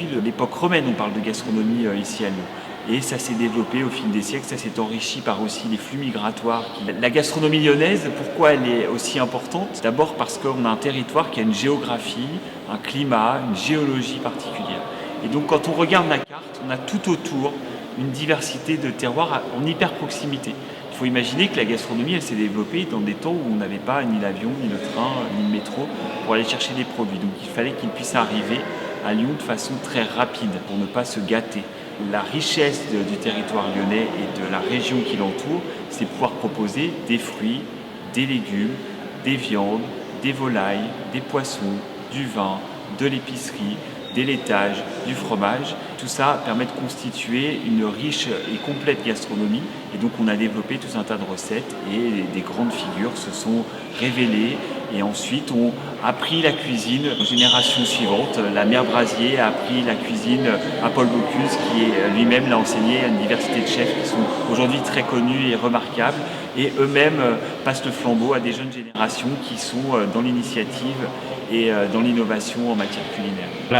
depuis l'époque romaine, on parle de gastronomie ici à Lyon. Et ça s'est développé au fil des siècles, ça s'est enrichi par aussi les flux migratoires. La gastronomie lyonnaise, pourquoi elle est aussi importante? D'abord parce qu'on a un territoire qui a une géographie, un climat, une géologie particulière. Et donc quand on regarde la carte, on a tout autour une diversité de terroirs en hyper proximité. Il faut imaginer que la gastronomie, elle s'est développée dans des temps où on n'avait pas ni l'avion, ni le train, ni le métro pour aller chercher des produits. Donc il fallait qu'ils puissent arriver à Lyon de façon très rapide pour ne pas se gâter. La richesse du territoire lyonnais et de la région qui l'entoure, c'est pouvoir proposer des fruits, des légumes, des viandes, des volailles, des poissons, du vin, de l'épicerie, des laitages, du fromage. Tout ça permet de constituer une riche et complète gastronomie. Et donc on a développé tout un tas de recettes et des grandes figures se sont révélées et ensuite ont appris la cuisine aux générations suivantes. La mère Brasier a appris la cuisine à Paul Bocuse qui lui-même l'a enseigné à une diversité de chefs qui sont aujourd'hui très connus et remarquables et eux-mêmes passent le flambeau à des jeunes générations qui sont dans l'initiative et dans l'innovation en matière culinaire.